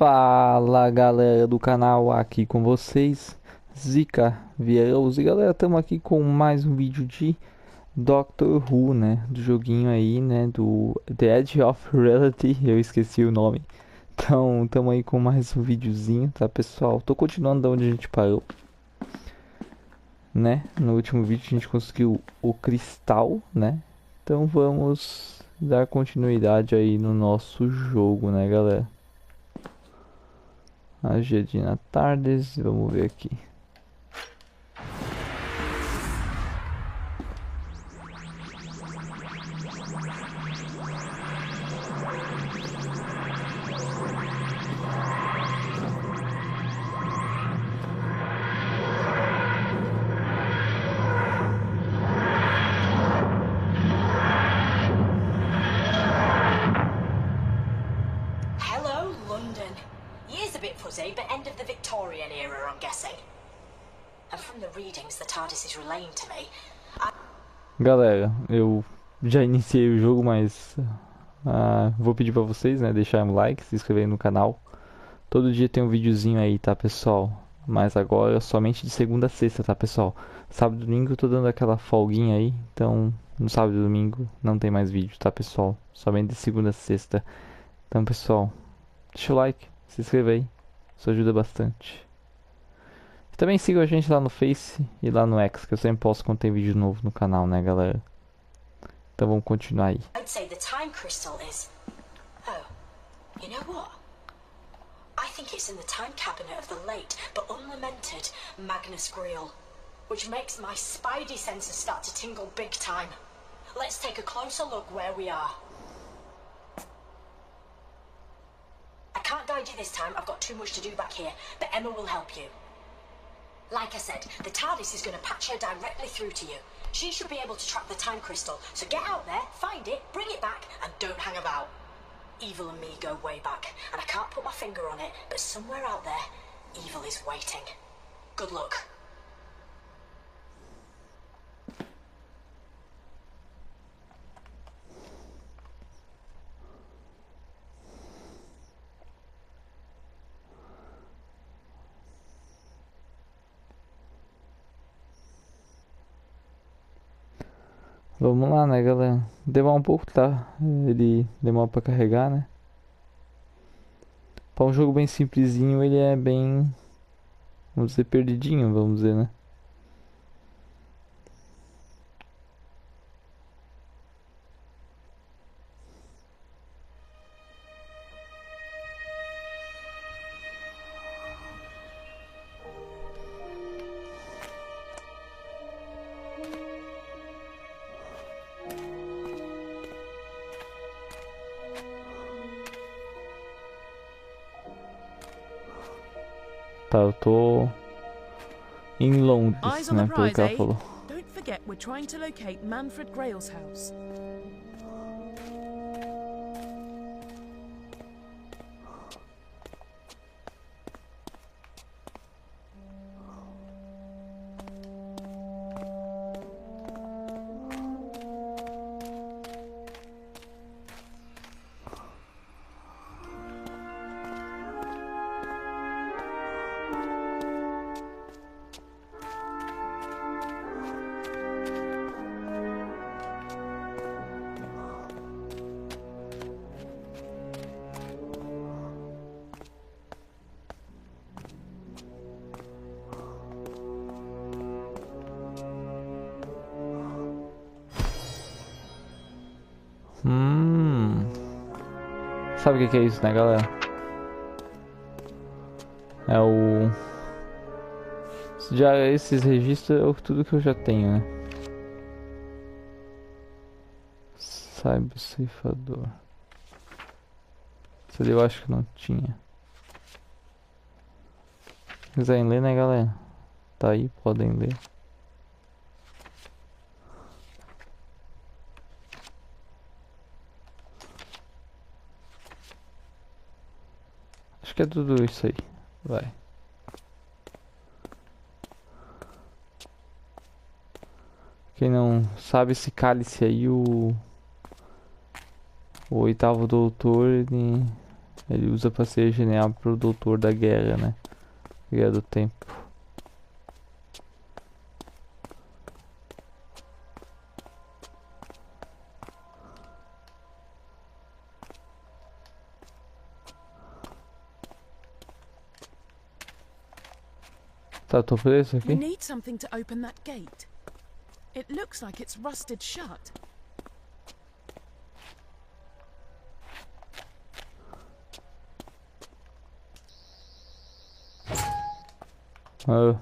Fala galera do canal, aqui com vocês, Zica Vieirous. E galera, estamos aqui com mais um vídeo de Doctor Who, né, do joguinho aí, né, do The Edge of Reality, eu esqueci o nome. Então, estamos aí com mais um videozinho, tá pessoal? Tô continuando da onde a gente parou, né, no último vídeo a gente conseguiu o cristal, né. Então vamos dar continuidade aí no nosso jogo, né galera. Agedina Tardes, vamos ver aqui. Hello, London. Years a bit fuzzy, but end of the Victorian era, I'm guessing. And from the readings the TARDIS is relaying to me, Galera, eu já iniciei o jogo, mas vou pedir pra vocês, né, deixarem um like, se inscreverem no canal. Todo dia tem um videozinho aí, tá pessoal? Mas agora somente de segunda a sexta, tá pessoal? Sábado e domingo eu tô dando aquela folguinha aí, então no sábado e domingo não tem mais vídeo, tá pessoal? Somente de segunda a sexta. Então pessoal, deixa o like, se inscreva aí, isso ajuda bastante. E também sigam a gente lá no Face e lá no X, que eu sempre posto quando tem vídeo novo no canal, né galera? Então vamos continuar aí. I'd say the time crystal is... Oh, you know what? I think it's in the time cabinet of the late but unlamented Magnus Greel, which makes my spidey senses start to tingle big time. Let's take a closer look where we are. I can't guide you this time, I've got too much to do back here, but Emma will help you. Like I said, the TARDIS is going to patch her directly through to you. She should be able to track the time crystal, so get out there, find it, bring it back, and don't hang about. Evil and me go way back, and I can't put my finger on it, but somewhere out there, evil is waiting. Good luck. Vamos lá, né, galera? Demora um pouco, tá? Ele demora pra carregar, né? Pra um jogo bem simplesinho, ele é bem, vamos dizer, perdidinho, vamos dizer, né? Tá, eu tô em Londres, Eyes on the né? Pelo prize, que ela eh? falou. Don't forget we're trying to locate Manfred Grail's house. Sabe o que é isso, né, galera? É o... Já esses registros é tudo que eu já tenho, né? Saiba ceifador. Isso ali eu acho que não tinha. Se quiserem ler, né, galera? Tá aí, podem ler. Acho que é tudo isso aí. Vai. Quem não sabe, esse cálice aí, o oitavo doutor, ele Ele usa pra ser genial pro doutor da guerra, né? Guerra do tempo. Tá, tô preso We aqui? need something to open that gate. It looks like it's rusted shut. Ah,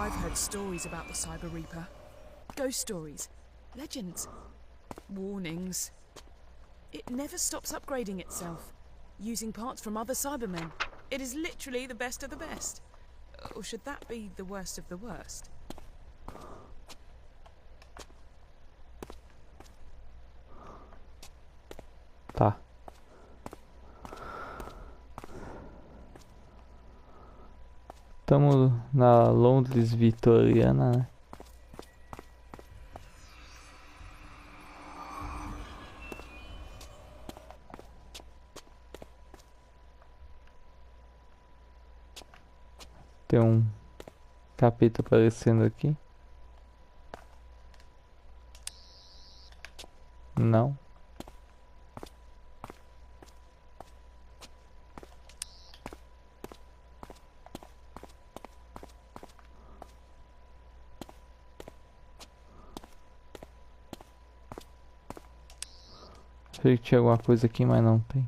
I've heard stories about the Cyber Reaper. Ghost stories, legends, warnings. It never stops upgrading itself, using parts from other Cybermen. It is literally the best of the best. Or should that be the worst of the worst? tá. Estamos na Londres vitoriana, né? Tem um capeta aparecendo aqui. Não. Achei que tinha alguma coisa aqui, mas não tem.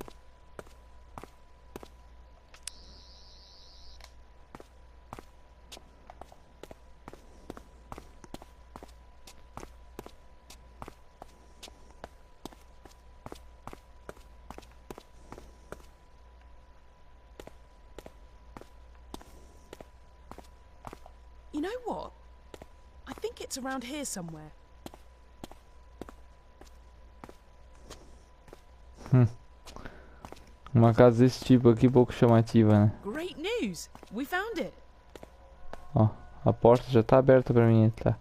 You know what? I think it's around here somewhere. Uma casa desse tipo aqui pouco chamativa, né? Great news! We found it! Ó, a porta já tá aberta pra mim entrar.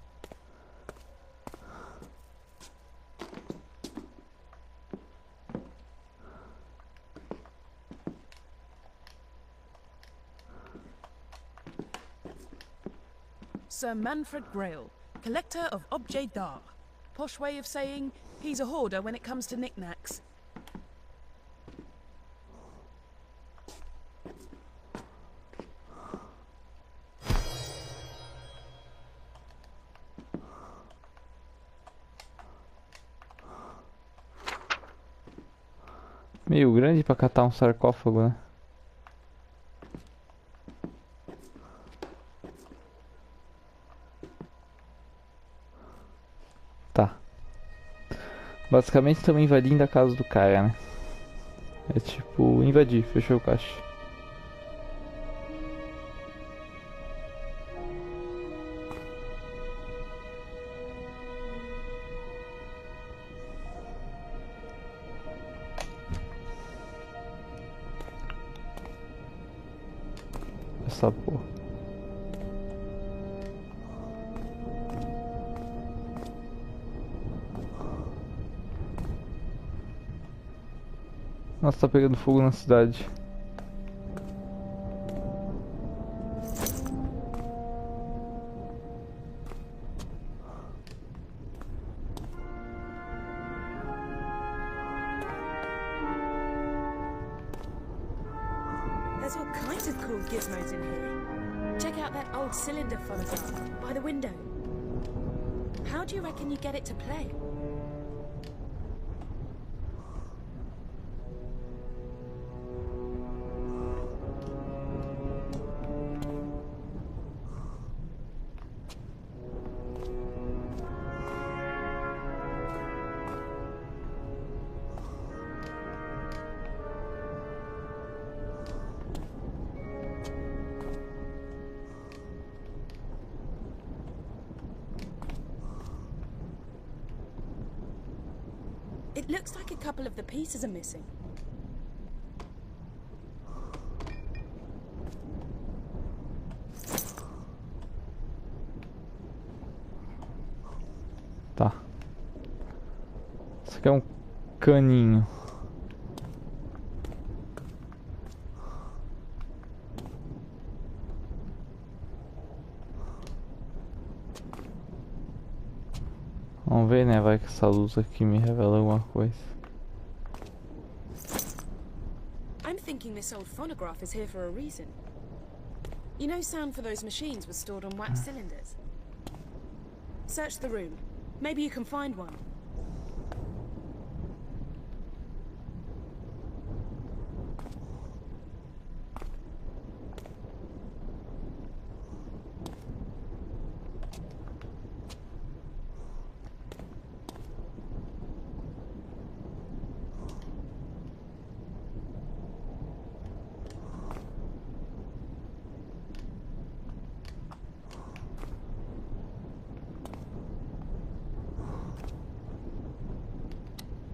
Sir Manfred Grail, collector of objets d'art. Posh way of saying he's a hoarder when it comes to knickknacks. Meio grande pra catar um sarcófago, né? Tá. Basicamente estamos invadindo a casa do cara, né? É tipo, invadir, fechou o caixa. Essa porra. Nossa, tá pegando fogo na cidade. There's all kinds of cool gizmos in here. Check out that old cylinder phonograph by the window. How do you reckon you get it to play? It looks like a couple of the pieces are missing. Tá. Isso aqui é um caninho. Vamos ver, né? Vai que essa luz aqui me revela alguma coisa. I'm thinking this old phonograph is here for a reason. You know, sound for those machines was stored on wax cylinders. Search the room. Maybe you can find one.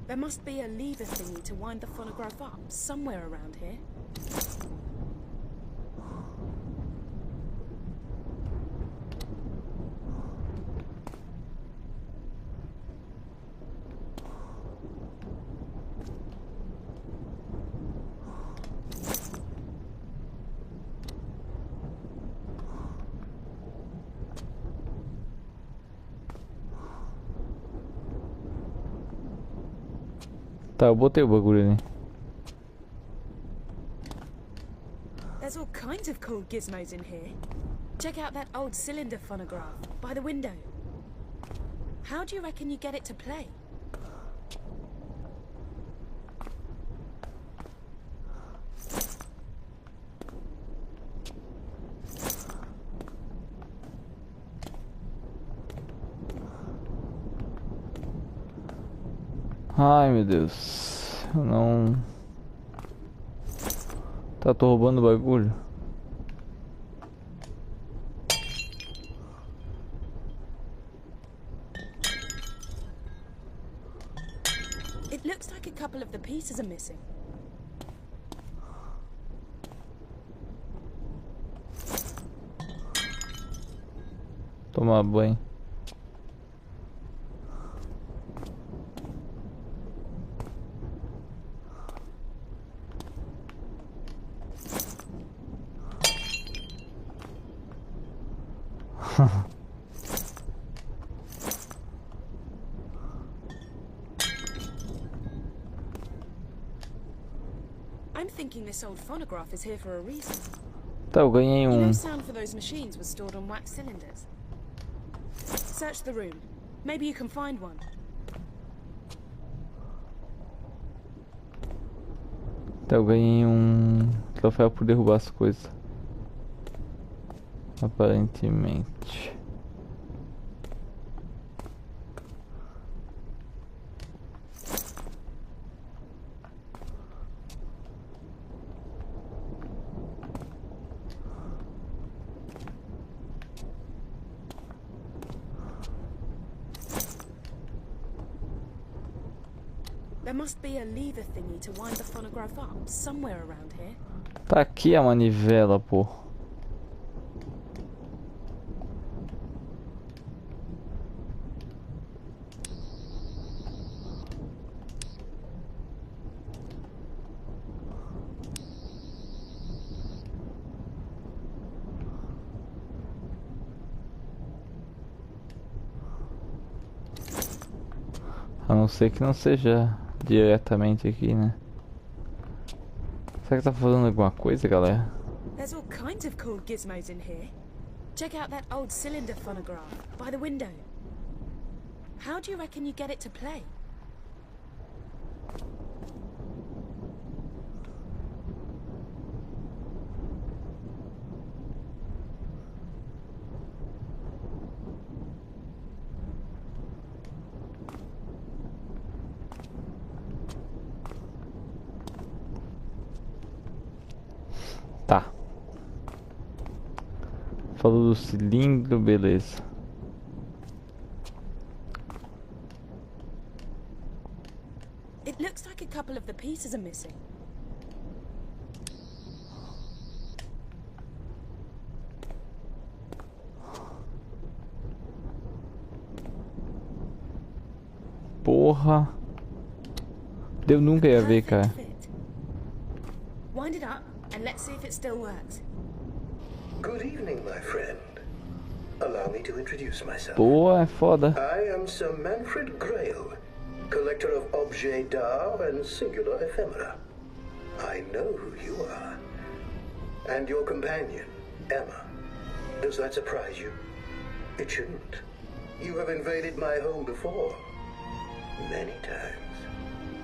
There must be a lever thingy to wind the phonograph up somewhere around here. Tá, eu botei o bagulho ali. There's all kinds of cool gizmos in here. Check out that old cylinder phonograph by the window. How do you reckon you get it to play? Ai, meu Deus. Eu não... Tá, tô roubando o bagulho. It looks like a couple of the pieces are missing. Tomar banho. I'm thinking this old phonograph is here for a reason. Tá, eu ganhei You um... know, sound for those machines was stored on wax cylinders. Search the room. Maybe you can find one. Tá, eu ganhei um troféu por derrubar as coisas. Aparentemente. There must be a lever thingy to wind the phonograph up somewhere around here. Tá aqui a manivela, pô. A não ser que não seja diretamente aqui, né? Será que tá falando alguma coisa, galera? There's all kinds of cool gizmos in here. Check out that old cylinder phonograph by the window. How do you reckon you get it to play? Tá. Falou do cilindro, beleza. It looks like a couple of the pieces are missing. Porra. Eu nunca ia ver, Perfect cara. fit. Wind it up and let's see if it still works. Good evening, my friend. Allow me to introduce myself. Pô, é foda. I am Sir Manfred Grail, collector of objets d'art and singular ephemera. I know who you are. And your companion, Emma. Does that surprise you? It shouldn't. You have invaded my home before. Many times.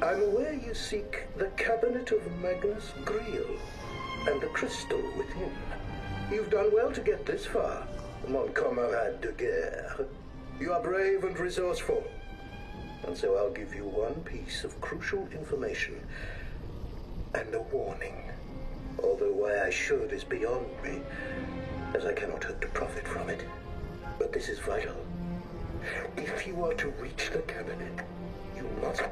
I'm aware you seek the cabinet of Magnus Greel and the crystal within. You've done well to get this far, mon camarade de guerre. You are brave and resourceful. And so I'll give you one piece of crucial information and a warning. Although why I should is beyond me, as I cannot hope to profit from it. But this is vital. If you are to reach the cabinet, you must...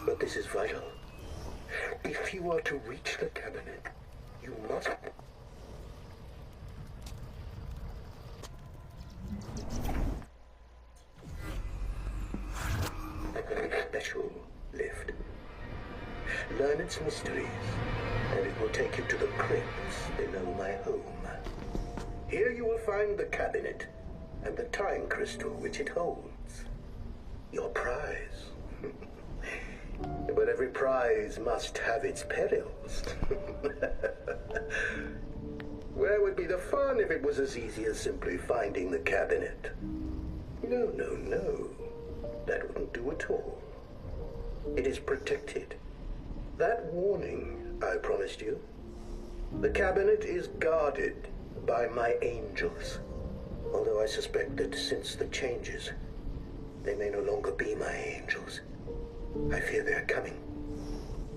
But this is vital. If you are to reach the cabinet, you must... Special lift. Learn its mysteries, and it will take you to the crypts below my home. Here you will find the cabinet and the time crystal which it holds. Your prize. But every prize must have its perils. Where would be the fun if it was as easy as simply finding the cabinet? No, no, no. That wouldn't do at all. It is protected. That warning I promised you. The cabinet is guarded by my angels. Although I suspect that since the changes, they may no longer be my angels. I fear they are coming,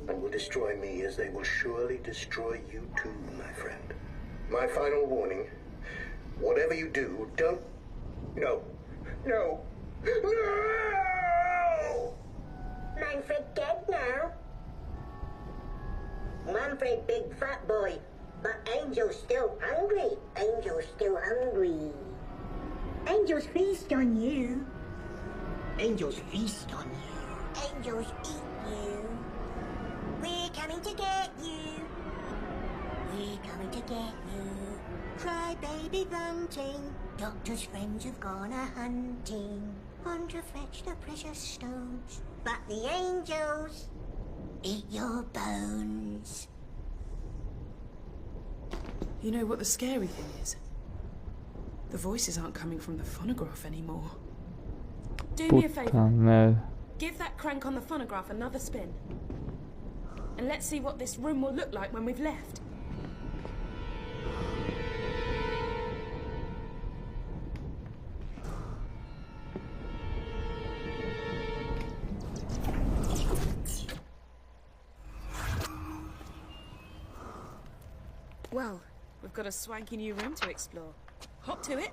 and will destroy me as they will surely destroy you too, my friend. My final warning, whatever you do, don't... No. No. No! Manfred dead now. Manfred big fat boy, but Angel's still hungry. Angel's still hungry. Angels feast on you. Angels feast on you. Angels eat you. We're coming to get you. We're coming to get you. Cry baby bunting. Doctor's friends have gone a-hunting. On to fetch the precious stones. But the angels eat your bones. You know what the scary thing is? The voices aren't coming from the phonograph anymore. Do me a Puta favour. merda. Give that crank on the phonograph another spin. And let's see what this room will look like when we've left. Well, we've got a swanky new room to explore. Hop to it.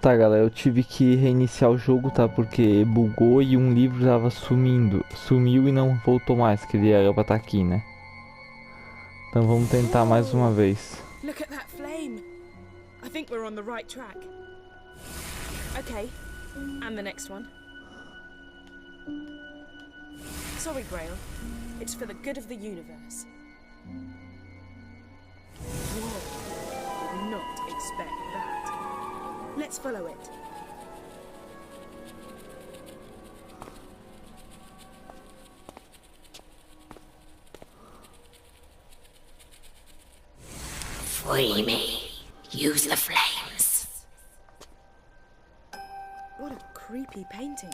Tá, galera, eu tive que reiniciar o jogo, tá? Porque bugou e um livro tava sumindo. Sumiu e não voltou mais, que ele era pra estar aqui, né? Então vamos tentar mais uma vez. Look at that flame. I think we're on the right track. Okay, and the next one. Sorry, Grail. It's for the good of the universe. Whoa, did not expect that. Let's follow it. Free me. Use the flames. What a creepy painting.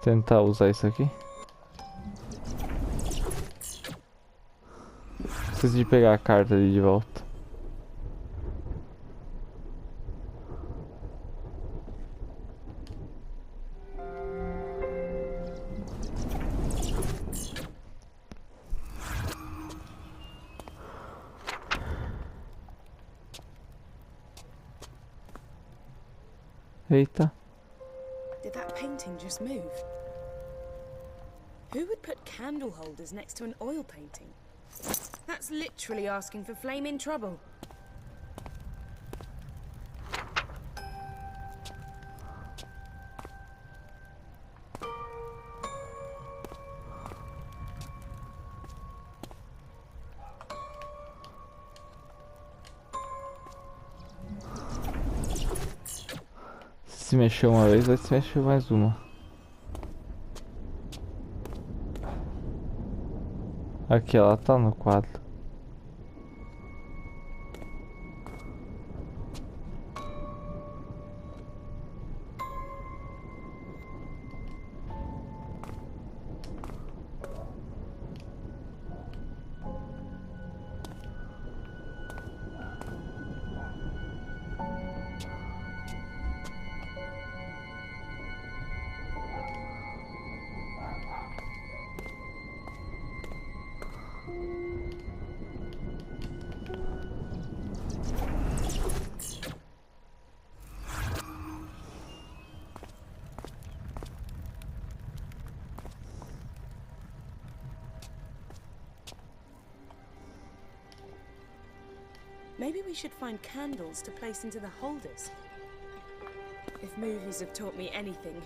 Tentar usar isso aqui. Preciso de pegar a carta ali de volta. Eita. Did that painting just move? Who would put candle holders next to an oil painting? That's literally asking for flaming trouble. Se mexeu uma vez, vai se mexer mais uma. Aqui, ela tá no quadro. Maybe we should find candles to place into the holders. If movies have taught me anything,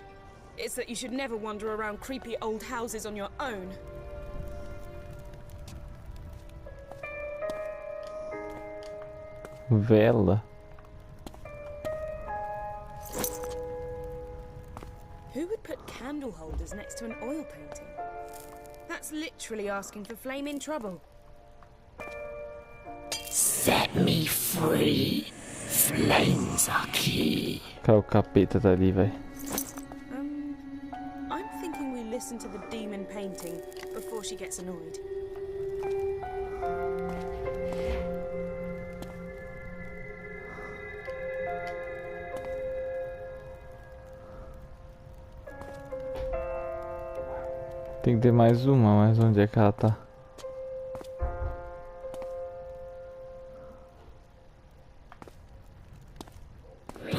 it's that you should never wander around creepy old houses on your own. Vela. Who would put candle holders next to an oil painting? That's literally asking for flaming trouble. Set me free. Flames are key. Cara, o capeta tá ali, velho. I'm thinking we listen to the demon painting before she gets annoyed. Tem que ter mais uma, mas onde é que ela tá?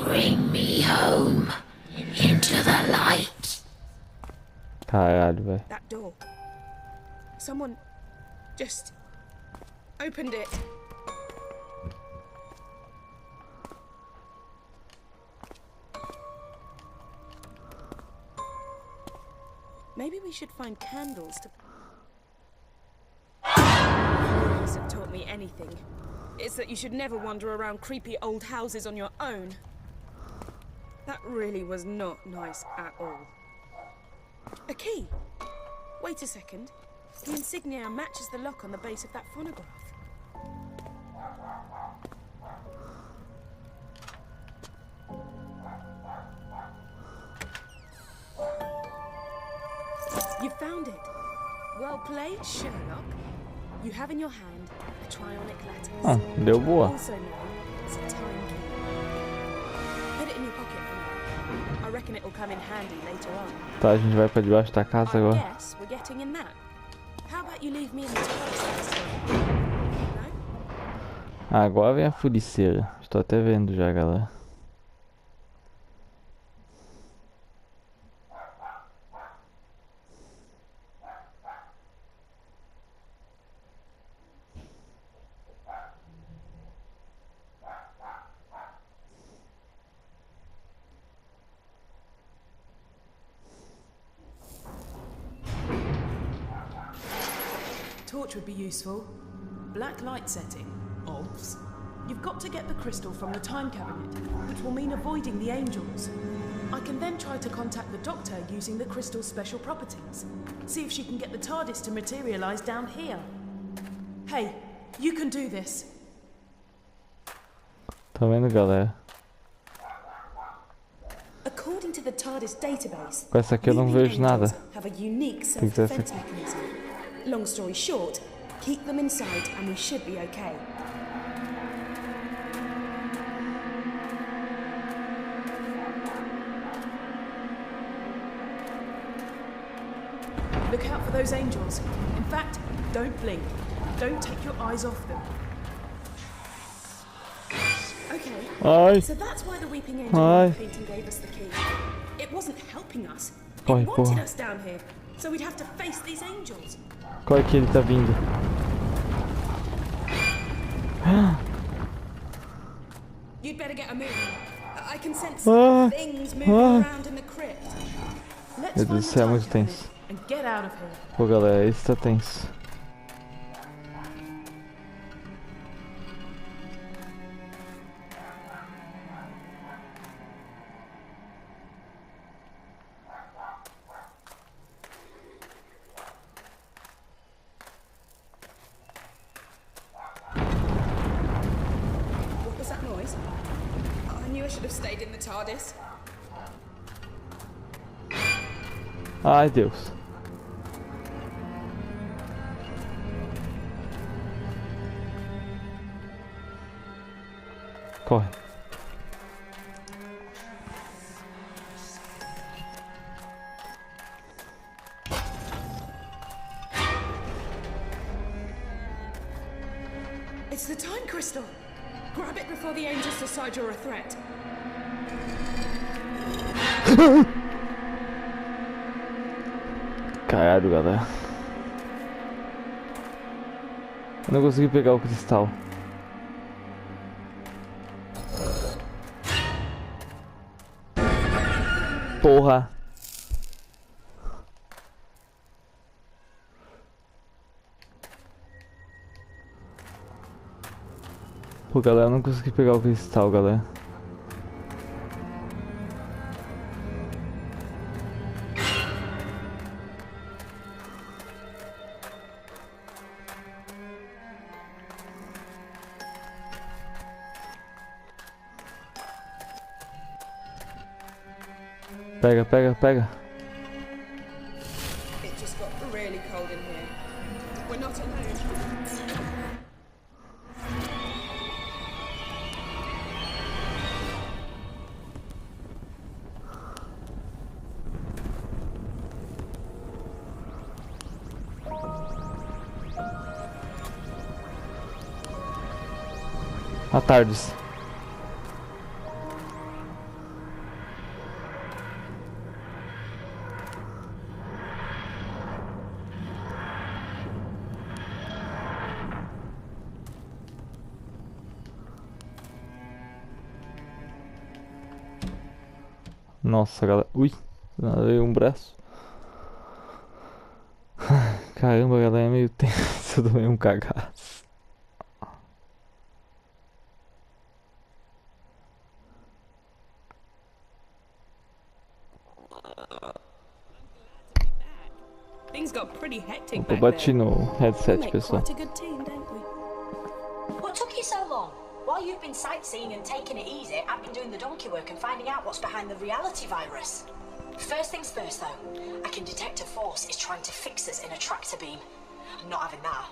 Bring me home into the light. Caralho, velho. That door. Someone just opened it. Maybe we should find candles to... Movies have taught me anything. It's that you should never wander around creepy old houses on your own. That really was not nice at all. A key! Wait a second. The insignia matches the lock on the base of that phonograph. You found it. Well played, Sherlock. You have in your hand a trionic lattice. Ah, deu boa. Also known as a time key. Put it in your pocket for now. I reckon it will come in handy later on. Tá, a gente vai pra debaixo da casa agora. Yes, we're getting in that. How about you leave me in the toilet this time? No? Agora vem a furiceira. Estou até vendo já, galera. Torch would be useful. Black light setting. Obs. You've got to get the crystal from the time cabinet, which will mean avoiding the angels. I can then try to contact the doctor using the crystal's special properties. See if she can get the TARDIS to materialize down here. Hey, you can do this. Tá vendo, galera? According to the TARDIS database, Com essa aqui eu não moving vejo nada. angels have a unique Tem que ser self-defense mechanism. Long story short, keep them inside and we should be okay. Look out for those angels. In fact, don't blink. Don't take your eyes off them. Okay, Ai. So that's why the weeping angel Ai. painting gave us the key. It wasn't helping us. Corre, It wanted porra. us down here, so we'd have to face these angels. Qual é que ele tá vindo? You'd better get a move. I can sense Ah. things moving Ah. around in the crypt. Let's Meu Deus find do the céu, é time muito cabinet tenso. and get out of here. Pô, galera, esse tá tenso. What was that noise? I knew I should have stayed in the TARDIS. Ai, Deus. Corre. It's the time crystal. Grab it before the angels decide you're a threat. Caralho, galera. Eu não consegui pegar o cristal. Porra. Pô, galera, eu não consegui pegar o cristal, galera. Pega, pega, pega. It just got really cold in here. We're not alone. À tardes. Nossa, galera. Ui, veio um braço. Caramba, galera, é meio tenso. Eu tomei um cagaço. Things got pretty hectic Eu back bati there. no We headset, make pessoal. quite a good team, don't we? What took you so long? While you've been sightseeing and taking it easy, I've been doing the donkey work and finding out what's behind the reality virus. First things first, though, I can detect a force is trying to fix us in a tractor beam. I'm not having that.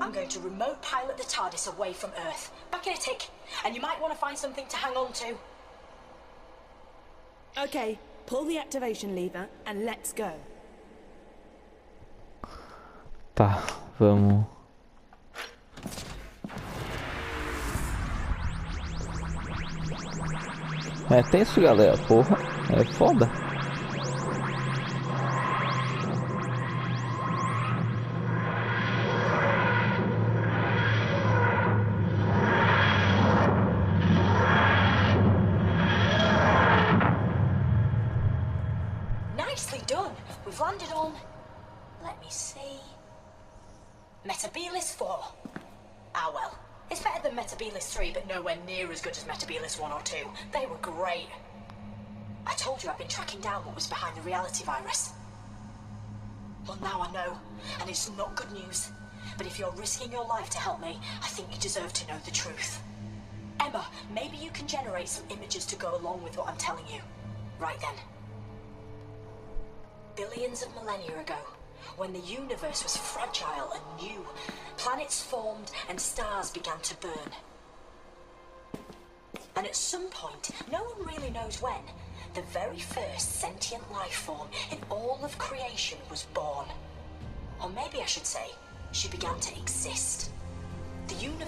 I'm going to remote pilot the TARDIS away from Earth. Back in a tick, and you might want to find something to hang on to. Okay, pull the activation lever and let's go. Tá, vamos. É tenso, galera. Porra, é foda. Nicely done. We've landed on... Let me see... Metabilis 4. Ah well, it's better than Metabilis 3, but nowhere near as good as Metabilis 1 or 2. They were great. I told you I've been tracking down what was behind the reality virus. Well, now I know, and it's not good news. But if you're risking your life to help me, I think you deserve to know the truth. Emma, maybe you can generate some images to go along with what I'm telling you. Right then. Billions of millennia ago, when the universe was fragile and new, planets formed and stars began to burn. And at some point, no one really knows when, the very first sentient life form in all of creation was born. Or maybe I should say, she began to exist. The universe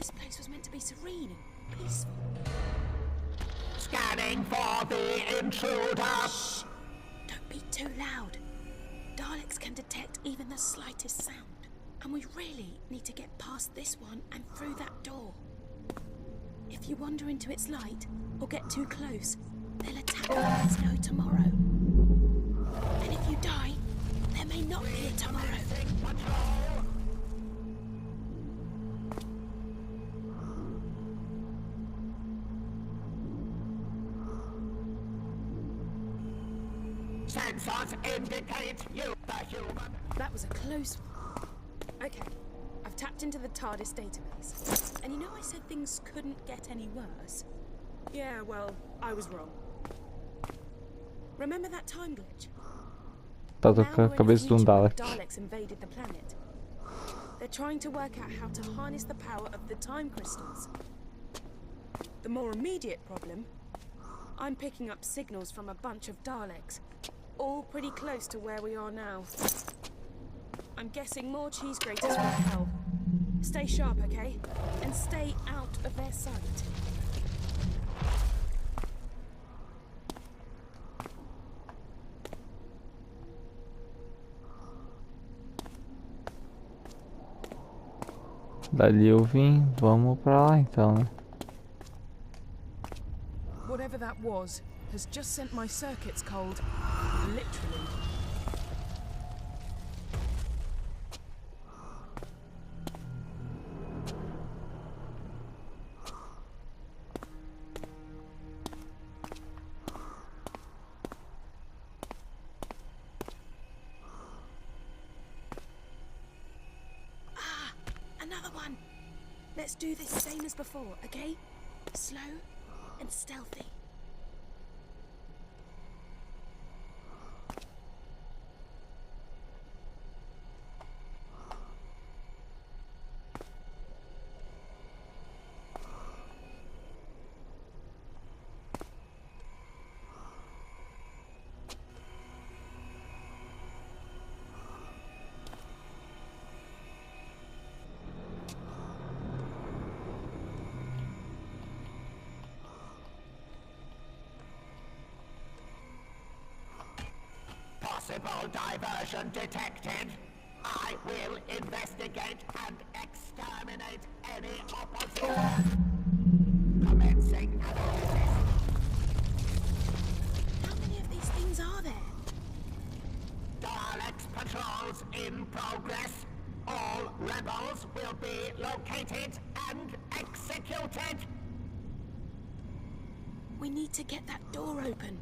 This place was meant to be serene and peaceful. Scanning for the intruder. Shh! Don't be too loud. Daleks can detect even the slightest sound. And we really need to get past this one and through that door. If you wander into its light or get too close, they'll attack like there's no tomorrow. And if you die, there may not be a tomorrow. Sensors indicate you, the human. That was a close one. Okay, I've tapped into the TARDIS database. And you know I said things couldn't get any worse? Yeah, well, I was wrong. Remember that time glitch? Tá Now com we're a in a cabeça de future where Dalek. Daleks invaded the planet. They're trying to work out how to harness the power of the time crystals. The more immediate problem, I'm picking up signals from a bunch of Daleks, all pretty close to where we are now. I'm guessing more cheese graters will help. Stay sharp, okay? And stay out of their sight. Dali eu vim, vamos pra lá então, né? Whatever that was has just sent my circuits cold. Literally. Another one. Let's do this same as before, okay? Slow and stealthy. Possible diversion detected. I will investigate and exterminate any opposition. Commencing analysis. How many of these things are there? Daleks patrols in progress. All rebels will be located and executed. We need to get that door open.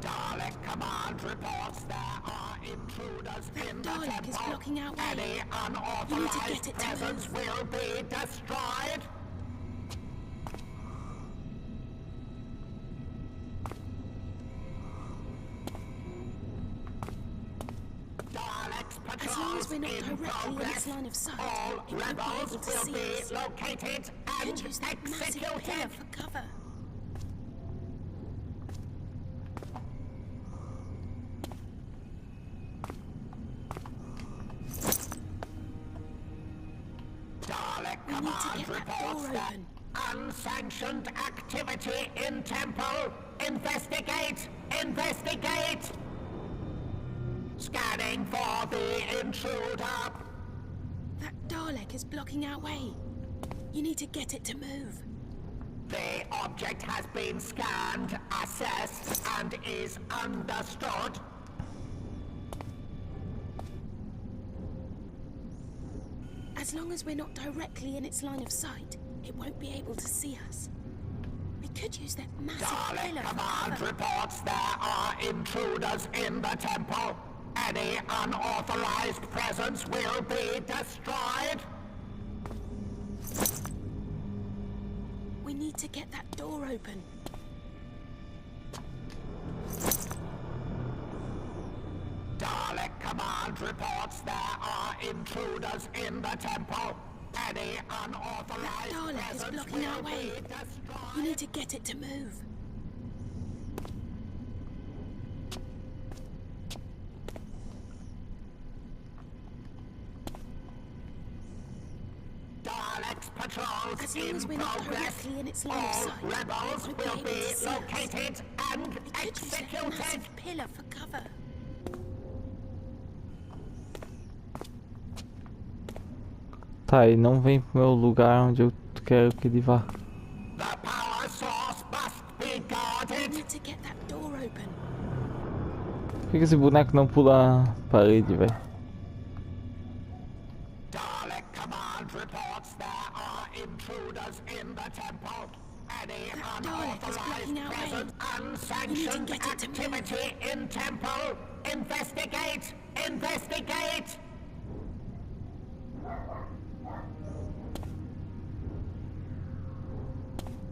Dalek command reports there are intruders in the Dalek temple. is blocking our way. Any You need to unauthorized get it to presence move. will be destroyed. Daleks As long as patrols we're not in directly in progress. its line of sight, All it won't be rebels able to will see be us. located We and could use that massive pillar executed. for cover. Dalek We need to command get that reports door that open. unsanctioned activity in temple. Investigate! Investigate! Scanning for the intruder. That Dalek is blocking our way. You need to get it to move. The object has been scanned, assessed, and is understood. As long as we're not directly in its line of sight, it won't be able to see us. We could use that massive Dalek pillar for command cover. reports there are intruders in the temple. Any unauthorized presence will be destroyed. We need to get that door open. Dalek command reports there are intruders in the temple. Any unauthorized Dalek is presence blocking our will way. be destroyed. You need to get it to move. Daleks patrols As long in as we're not progress. directly in its line of All sight, rebels it won't be will able be to see us. located and We could use that executed. massive pillar for cover. Tá, ele não vem pro meu lugar onde eu quero que ele vá. The power source must be We guarded. need to get that door open. Por que esse boneco não pula a parede, velho? Dalek Command reports there are intruders in the temple. Any That Dalek is blocking unauthorized our way. presence, We need to unsanctioned get it to move. activity in temple. Investigate! Investigate!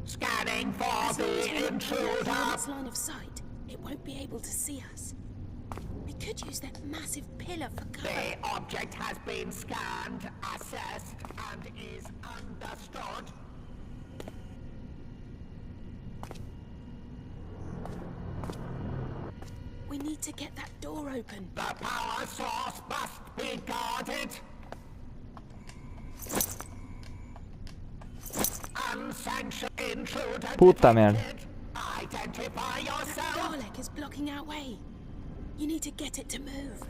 Scanning for As long as the we're not directly in intruder. its line of sight, it won't be able to see us. We could use that massive pillar for cover. The object has been scanned, assessed, and is understood. We need to get that door open. The power source must be guarded. Unsanctioned intruder Puta merda. detected. Identify yourself. Dalek is blocking our way. You need to get it to move.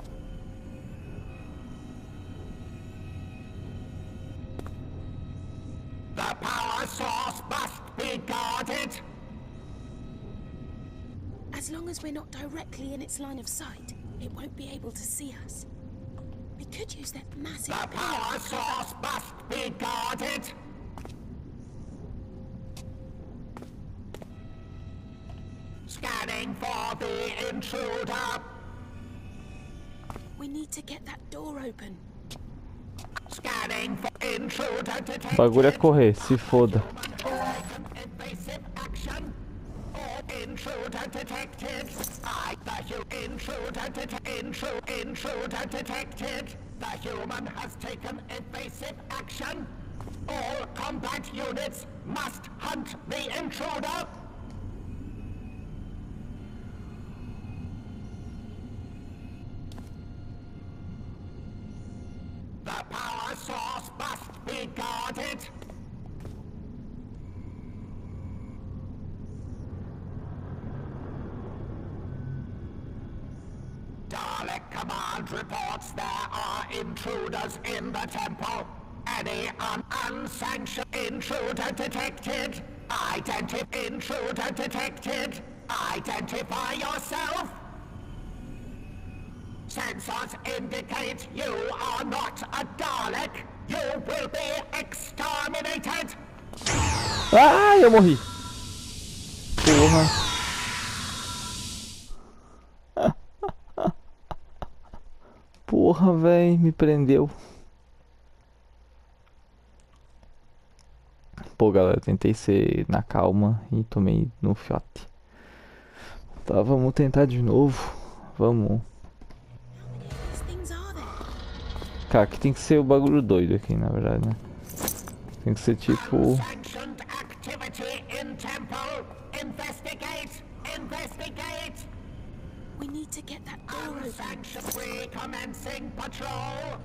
The power source must be guarded. As long as we're not directly in its line of sight, it won't be able to see us. We could use that massive The pillar power for cover. source must be guarded. Scanning for the intruder. We need to get that door open. Scanning for intruder O detected. bagulho é correr, se foda. Invasive action. Or intruder detected. Intruder detected. The human has taken evasive action. All combat units must hunt the intruder. The power source must be guarded. Dalek Command reports there are intruders in the temple. Any unsanctioned intruder detected. Intruder detected. Identify yourself. Sensors indicate you are not a Dalek. You will be exterminated. Ai, eu morri. Porra. Porra, véi, me prendeu. Pô, galera, tentei ser na calma e tomei no fiote. Tá, vamos tentar de novo. Vamos. These things are there. Cara, aqui tem que ser o bagulho doido aqui, na verdade, né? Tem que ser tipo... Unsanctioned activity in temple. Investigate. Investigate. We need to get that door open. Unsanctioned recommencing patrol.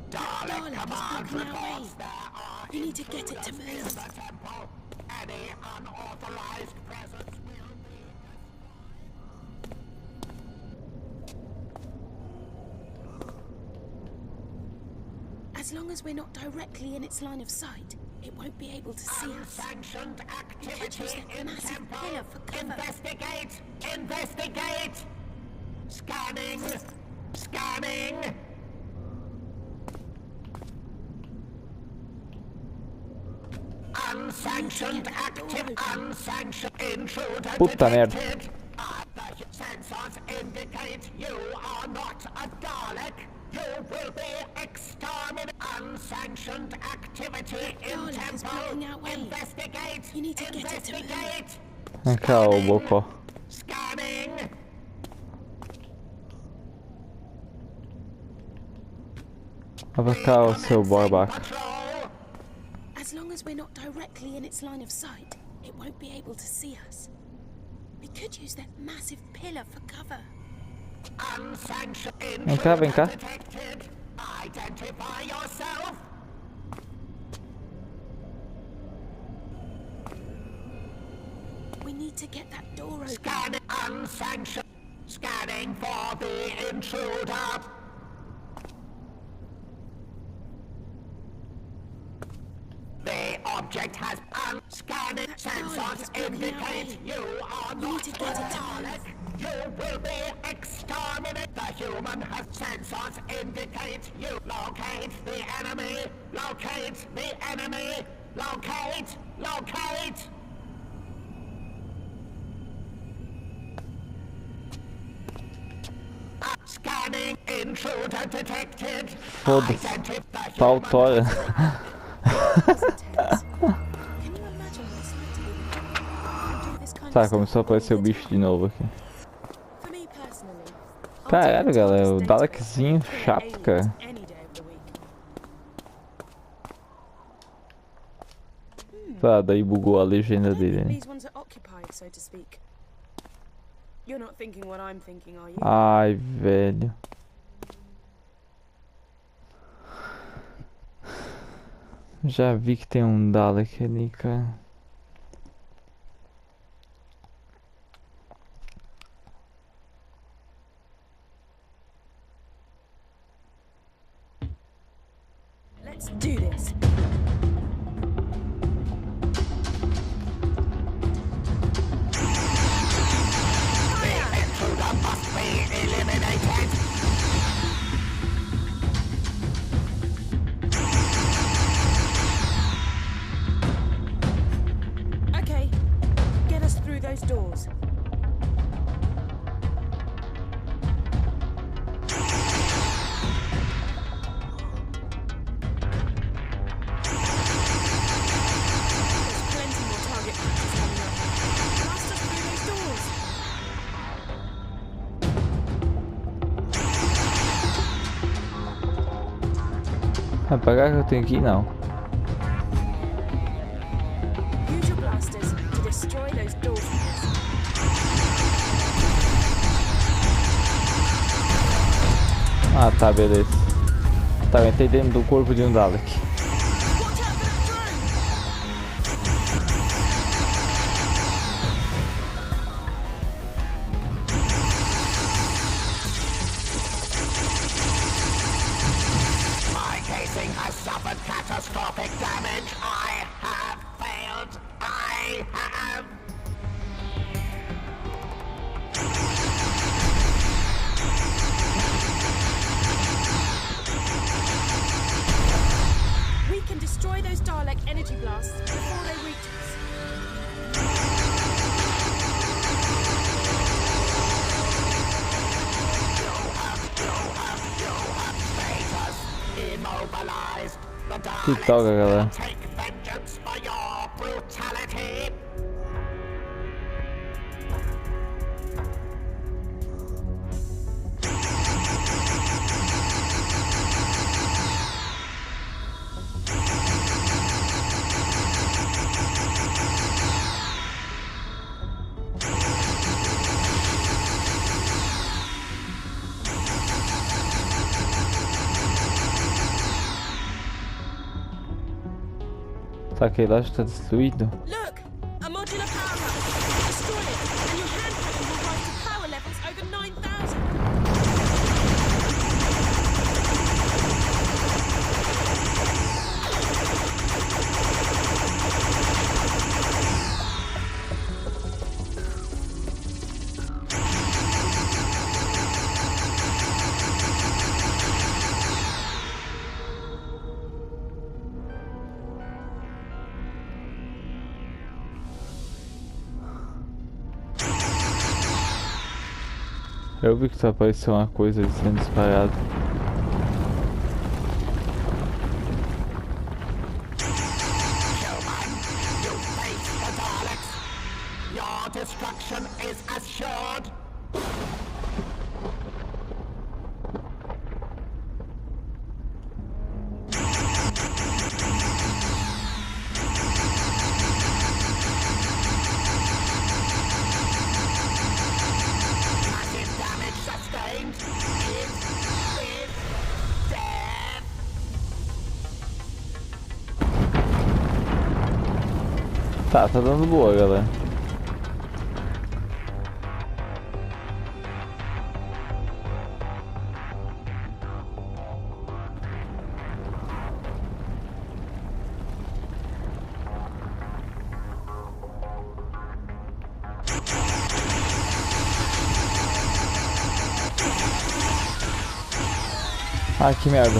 Dalek Dalek is Command blocking our way. reports there are You need to get it to intruders in move. the temple. Any unauthorized presence will be As long as we're not directly in its line of sight, it won't be able to see us. unsanctioned use activity that in massive temple. pillar for cover. Investigate! Investigate! Scanning! Scanning! Unsanctioned active, unsanctioned intruder Puta merda. detected. The sensors indicate you are not a Dalek. You will be exterminated. Unsanctioned activity in Dalek is temple. blocking our way. Investigate. You need to get it to move. Investigate. Vem cá, ô Bocó. Scanning. Vai pra cá, ô seu barbaca. Patrol. As long as we're not directly in its line of sight, it won't be able to see us. We could use that massive pillar for cover. Unsanctioned Vem cá, vem cá. detected. Identify yourself. We need to get that door open. Scanning unsanctioned. Scanning for the intruder. The object has unscanning That sensors Dalek is blocking our indicate way. you are We not need to get a it to Dalek. You will be exterminated. The human has sensors indicate you. Locate the enemy. Locate the enemy. Locate. Locate. Scanning intruder detected. Foda-se. Identify the Pau human tora. It's intense. Can you imagine what it's like to live and do this kind of Tá, stuff começou a all aparecer o the bicho de time? novo aqui. For me personally, I'll Caralho, take the galera, o TARDIS Dalekzinho data and chato, aliens cara. any day of the week. Tá, daí bugou a legenda I don't dele, think né? these ones are occupied, so to speak. You're not thinking what I'm thinking, are you? Ai, velho. Já vi que tem um Dalek ali, cara. Let's do this. intruder must be eliminated. Okay, get us through those doors. There's plenty more target practice coming up. Blast us through those doors. Apagar que eu tenho aqui, não. Use your blasters to destroy those doors. Ah, tá, beleza. Tá, eu entrei dentro do corpo de um Dalek. Watch out for that drone! My casing has suffered catastrophic damage. I have failed. I have. We can destroy those Dalek energy blasts before they reach us. Immobilized. The Que Daleks toga, galera. will take vengeance for your brutality. Tá, aquele lá já tá destruído. Look! A modular power hub. Destroy it, and your hand cannon will rise to power levels over 9,000. Eu vi que só apareceu uma coisa ali sendo disparada. Human, you face the Daleks. Your destruction is assured. Tá dando boa, galera. Ah, que merda.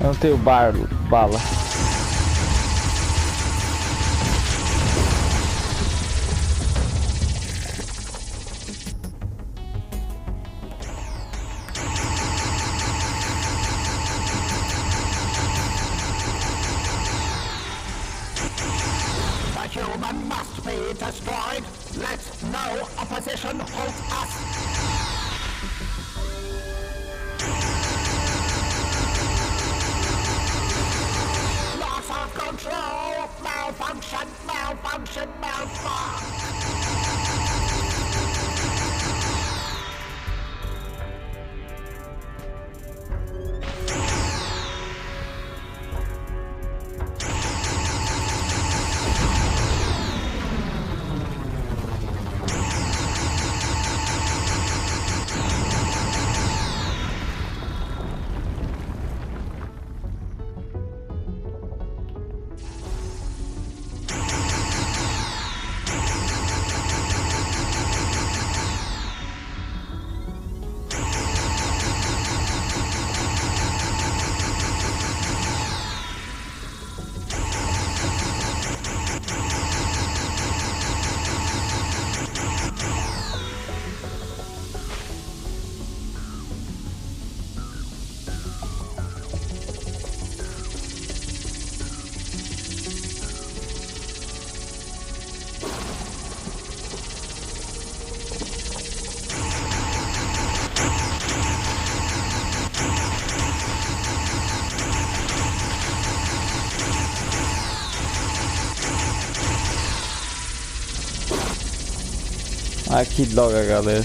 Eu não tenho bala. The human must be destroyed. Let no opposition halt us. Loss of control. Malfunction. Ah, que droga, galera.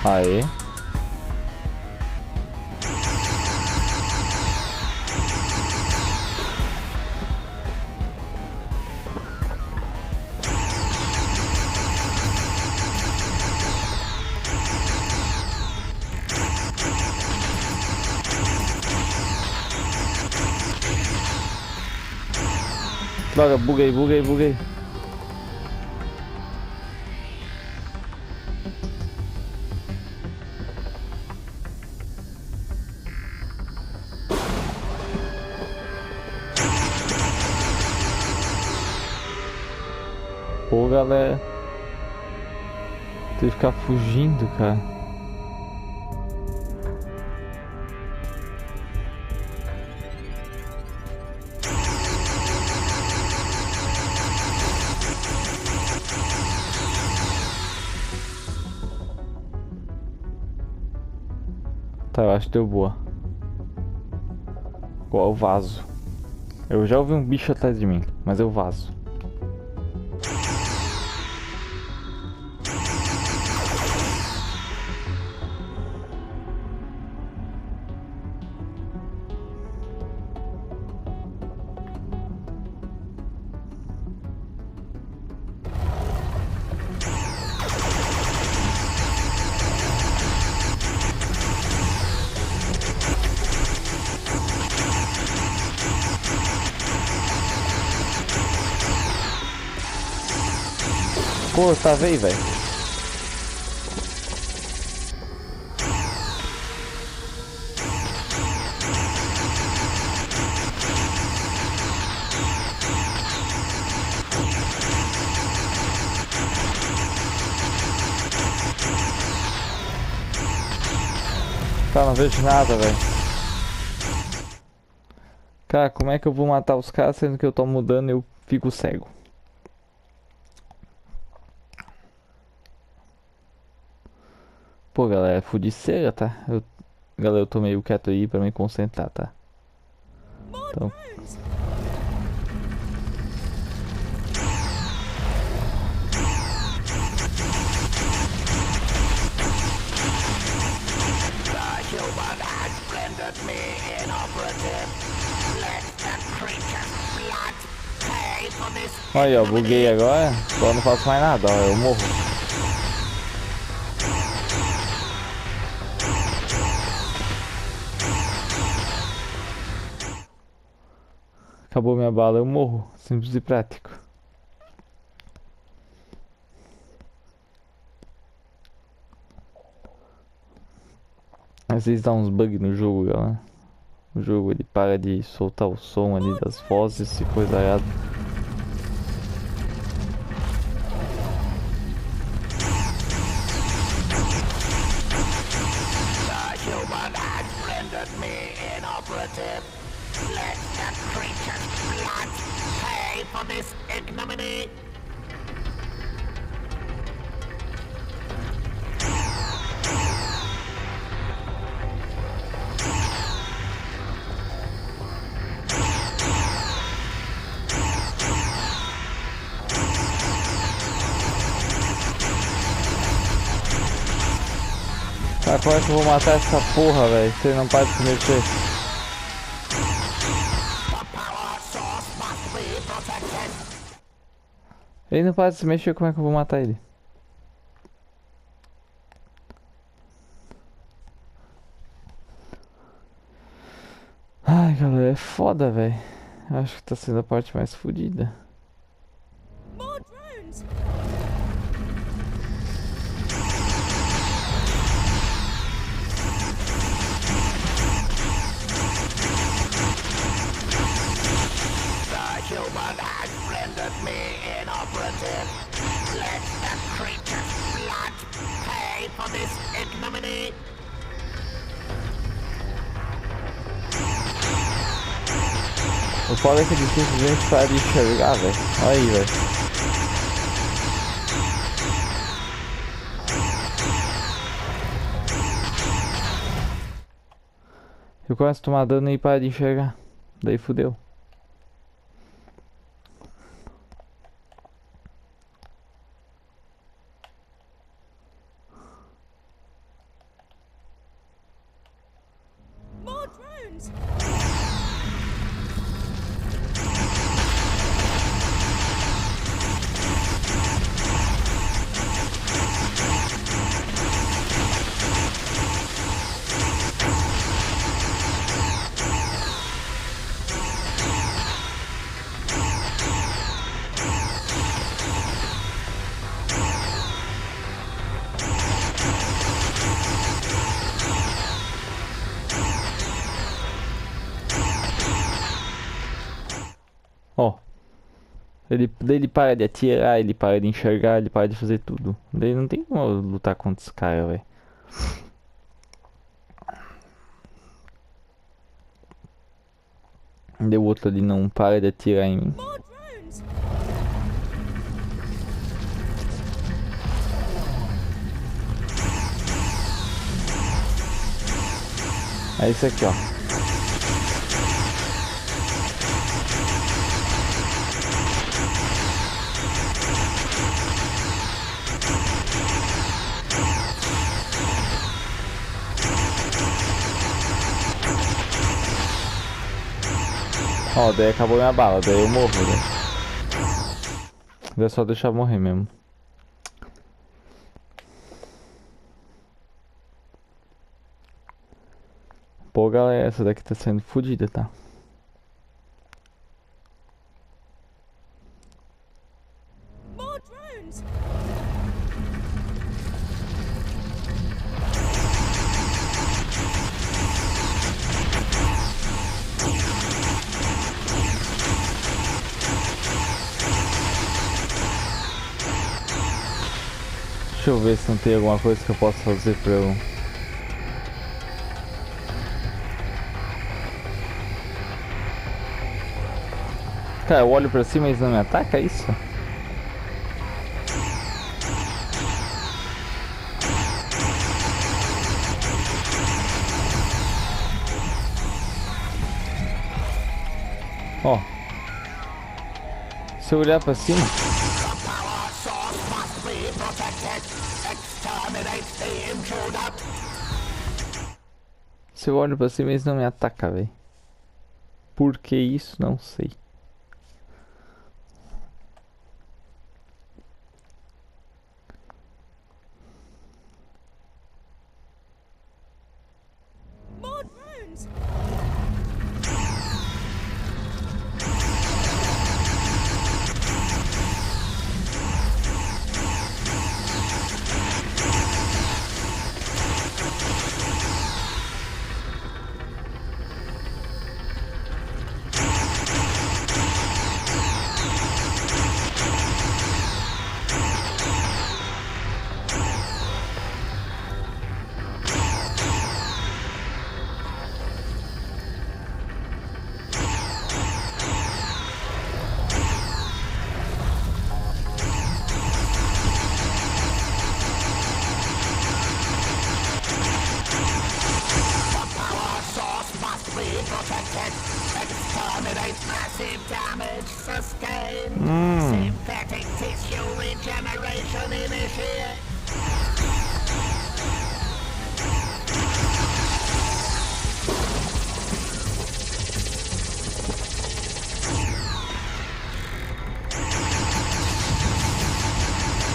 Aê. Droga, buguei. Pô, galera. Tem que ficar fugindo, cara. Tá, eu acho que deu boa. Igual o vaso. Eu já ouvi um bicho atrás de mim, mas eu vazo. Pô, tá veio, velho. Tá, não vejo nada, velho. Cara, como é que eu vou matar os caras sendo que eu tô mudando e eu fico cego? Pô, galera, é fudiceira, tá? Galera, eu tô meio quieto aí pra me concentrar, tá? Então, The human has rendered me inoperative. Let the creature's blood pay for this aí, ó, buguei agora. Agora não faço mais nada, ó, eu morro. Acabou minha bala, eu morro. Simples e prático. Às vezes dá uns bugs no jogo, galera. O jogo ele para de soltar o som ali das vozes e coisa errada. The human has rendered me inoperative. Let the creature's blood pay for this ignominy. Cara, como é que eu vou matar essa porra, velho? Você não para de se mexer. The power source must be protected. Ele não para de se mexer, como é que eu vou matar ele? Ai, galera, é foda, velho. Acho que tá sendo a parte mais fodida. More drones! The human has rendered me inoperative. Let the creature's blood pay for this ignominy. O foda é que ele simplesmente para de enxergar, velho. Olha aí, velho. Eu começo a tomar dano e para de enxergar. Daí fudeu. More drones! Ó. Ele para de atirar, ele para de enxergar, ele para de fazer tudo. Daí não tem como eu lutar contra esse cara, velho. Daí o outro ali não para de atirar em mim. More drones! É isso aqui, ó. Ó, daí acabou minha bala, daí eu morro, né? Daí é só deixar morrer mesmo. Pô, galera, essa daqui tá sendo fodida, tá? More drones! eu ver se não tem alguma coisa que eu possa fazer pra eu... Cara, eu olho pra cima e eles não me atacam, é isso? Ó. Se eu olhar pra cima... Se eu olho pra cima eles não me atacam, velho. Por que isso? Não sei. More drones! Massive damage sustained. Synthetic tissue regeneration initiate.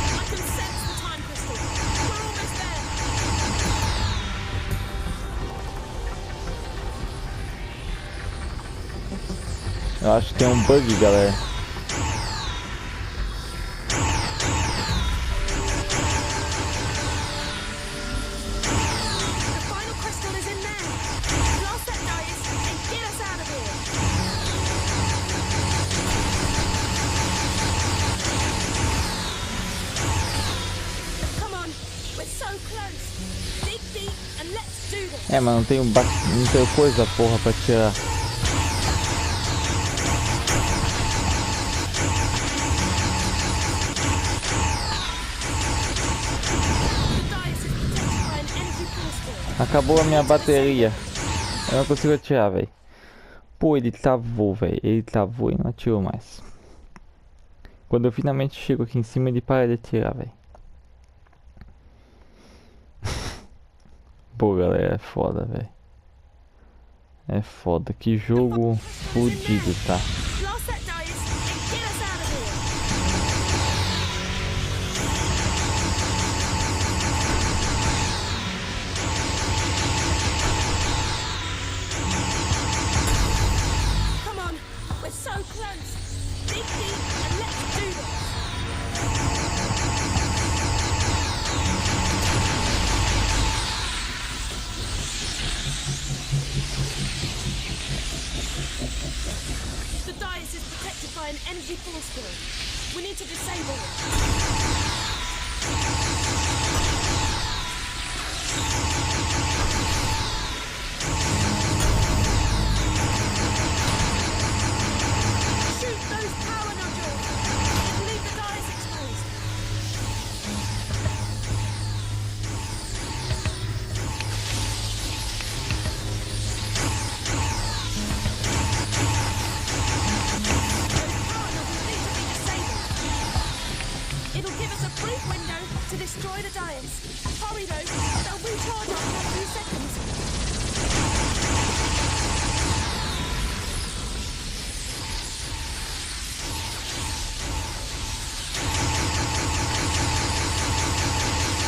I can sense the time crystal. We're almost there. Eu acho que tem um bug, galera. The final crystal is in there. Blast that dice and get us out of here. Come on, we're so close. Dig deep and let's do this. É, mas não tem não tem coisa, porra, pra tirar. The dice is protected by an energy crystal. Acabou a minha bateria. Eu não consigo atirar, velho. Pô, ele travou, velho. Ele travou e não atirou mais. Quando eu finalmente chego aqui em cima, ele para de atirar, velho. Pô, galera, é foda, velho. É foda. Que jogo fodido, tá? Blast that dice and get us out of here. Come on, we're so close. Dig deep and let's do this. The dice is protected by an energy force field. We need to disable it. Shoot those power nodules. It'll leave the dice exposed. It'll give us a brief window to destroy the Daleks. Hurry though, they'll recharge after a few seconds.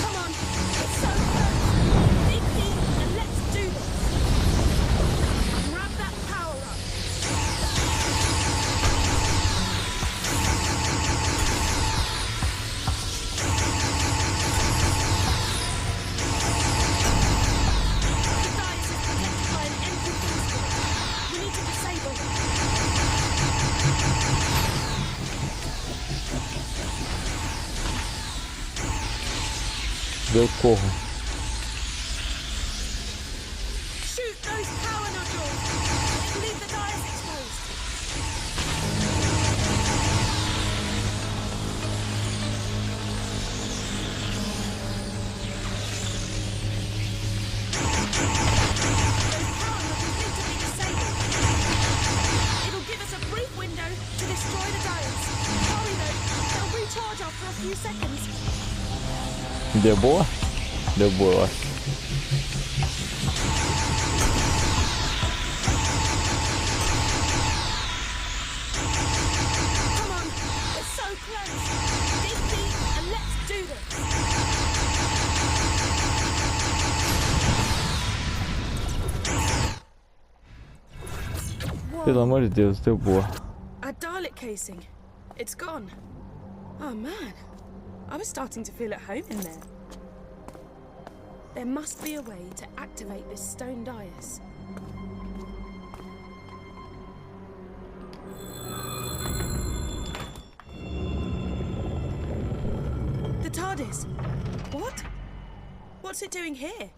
Come on, it's so close. Dig deep and let's do this. Grab that power up. Eu corro. Shoot those power nodules! It'll leave the Daleks exposed. Those power nodules need to be disabled. It'll give us a brief window to destroy the Daleks. Hurry though, they'll recharge after a few seconds. Deu boa? Deu boa, eu acho. Come on, we're so close. Dig deep and let's do this. Pelo amor de Deus, deu boa. A Dalek casing. It's gone. Oh man, I was starting to feel at home in there. There must be a way to activate this stone dais. The TARDIS! What? What's it doing here?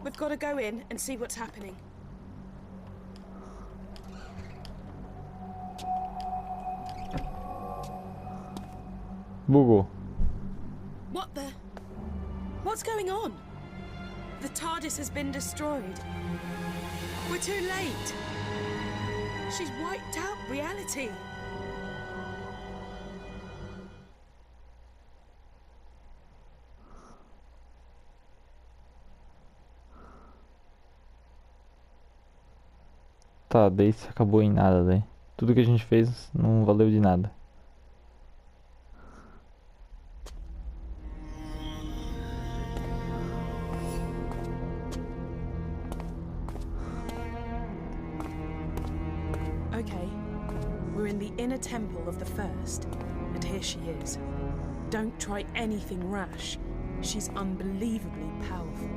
We've got to go in and see what's happening. Bugou. What the? What's going on? The TARDIS has been destroyed. We're too late. She's wiped out reality. Tá, daí isso acabou em nada, daí. Tudo que a gente fez não valeu de nada. Okay, we're in the inner temple of the First, and here she is. Don't try anything rash. She's unbelievably powerful.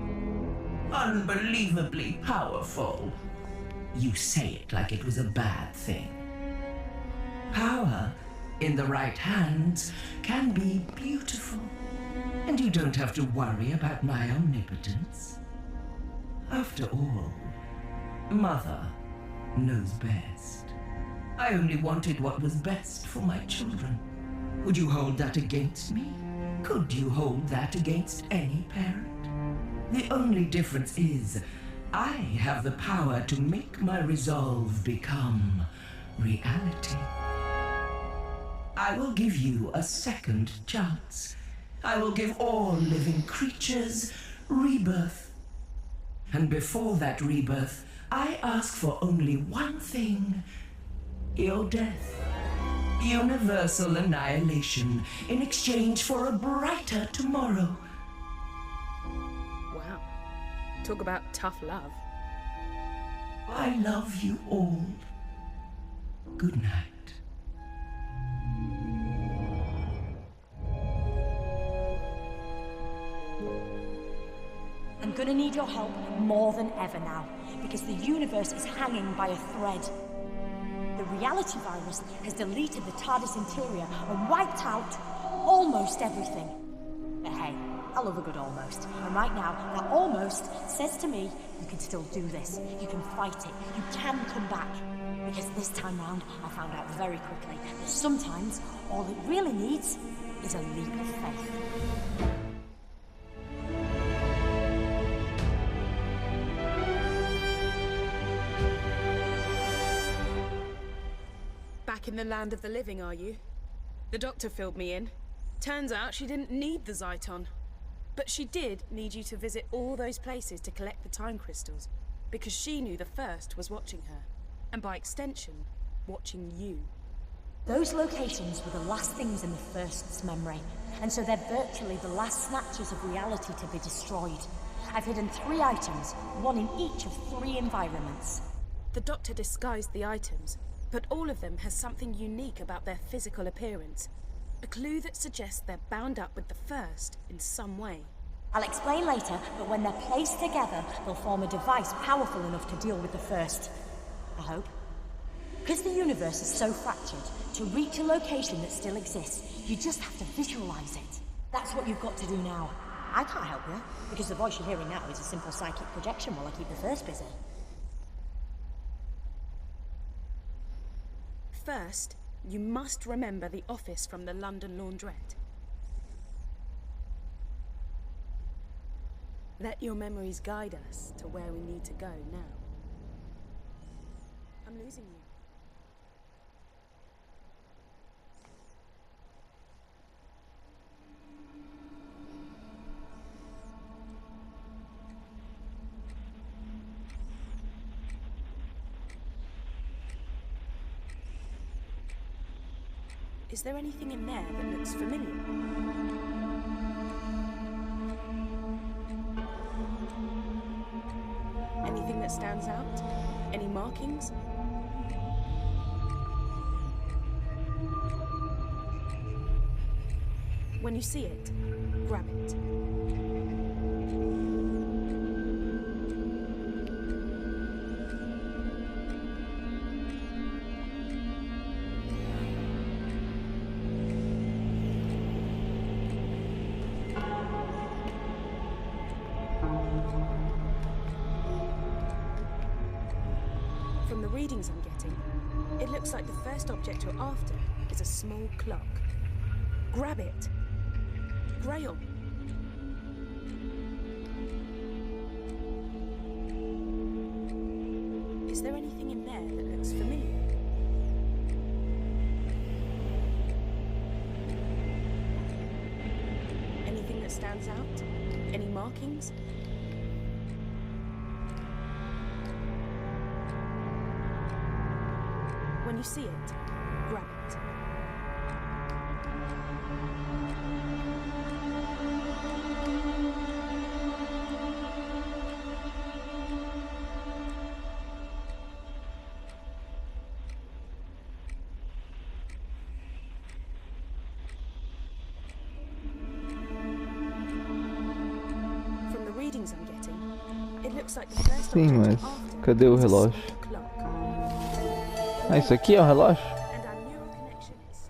Unbelievably powerful. You say it like it was a bad thing. Power, in the right hands, can be beautiful. And you don't have to worry about my omnipotence. After all, Mother knows best. I only wanted what was best for my children. Would you hold that against me? Could you hold that against any parent? The only difference is, I have the power to make my resolve become reality. I will give you a second chance. I will give all living creatures rebirth. And before that rebirth, I ask for only one thing: your death. Universal annihilation in exchange for a brighter tomorrow. Wow. Talk about tough love. I love you all. Good night. I'm gonna need your help more than ever now, because the universe is hanging by a thread. The reality virus has deleted the TARDIS interior and wiped out almost everything. But hey, I love a good almost. And right now, that almost says to me, you can still do this. You can fight it. You can come back. Because this time round, I found out very quickly that sometimes all it really needs is a leap of faith. Back in the land of the living, are you? The doctor filled me in. Turns out she didn't need the Zyton. But she did need you to visit all those places to collect the time crystals, because she knew the First was watching her, and by extension, watching you. Those locations were the last things in the First's memory, and so they're virtually the last snatches of reality to be destroyed. I've hidden 3 items, one in each of 3 environments. The doctor disguised the items, but all of them has something unique about their physical appearance. A clue that suggests they're bound up with the First in some way. I'll explain later, but when they're placed together, they'll form a device powerful enough to deal with the First. I hope. Because the universe is so fractured, to reach a location that still exists, you just have to visualize it. That's what you've got to do now. I can't help you, because the voice you're hearing now is a simple psychic projection while I keep the first busy. First, you must remember the office from the London laundrette. Let your memories guide us to where we need to go now. I'm losing you. Is there anything in there that looks familiar? Anything that stands out? Any markings? When you see it, grab it. From the readings I'm getting, it looks like the first object you're after is a small clock. Grab it. Grail. Is there anything in there that looks familiar? Anything that stands out? Any markings? When you see it, grab it. From the readings I'm getting, it looks like the first Sim, object mas after cadê o is a relógio? small clock. Ah, isso aqui é o relógio? And our neural connections.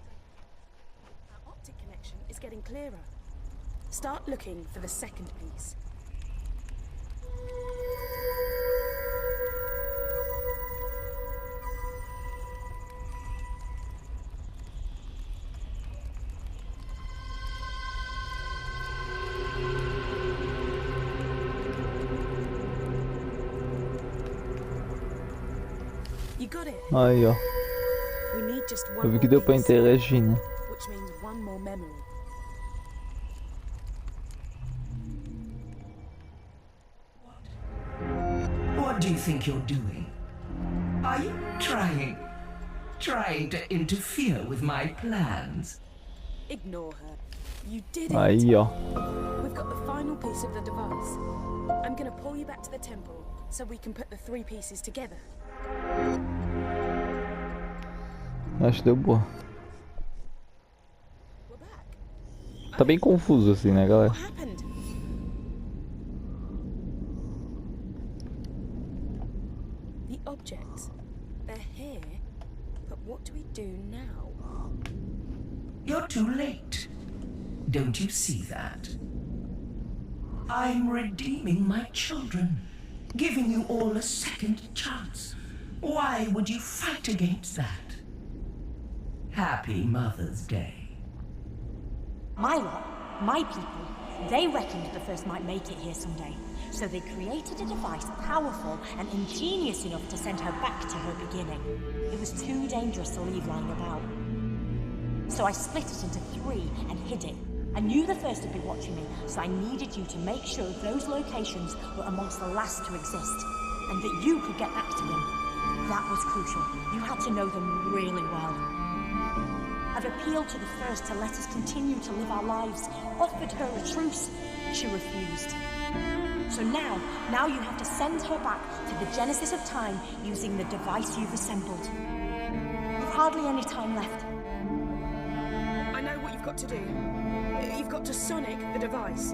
Our optic connection is getting clearer. Start looking for the second piece. You got it. Aí, ó. We need just Eu one vi que more deu pra piece, interagir, né? which means one more memory. What do you think you're doing? Are you trying to interfere with my plans? Ignore her. You did it. Aí, ó. We've got the final piece of the device. I'm gonna pull you back to the temple so we can put the three pieces together. Acho que deu boa. We're back. Tá bem confuso assim, né, galera? What happened? The objects, they're here, but what do we do now? You're too late. Don't you see that? I'm redeeming my children, giving you all a second chance. Why would you fight against that? Happy Mother's Day. My lot, my people, they reckoned the first might make it here someday. So they created a device powerful and ingenious enough to send her back to her beginning. It was too dangerous to leave lying about. So I split it into three and hid it. I knew the first would be watching me, so I needed you to make sure those locations were amongst the last to exist, and that you could get back to them. That was crucial. You had to know them really well. I've appealed to the first to let us continue to live our lives, offered her a truce. She refused. So now you have to send her back to the genesis of time using the device you've assembled. You've hardly any time left. I know what you've got to do. You've got to sonic the device.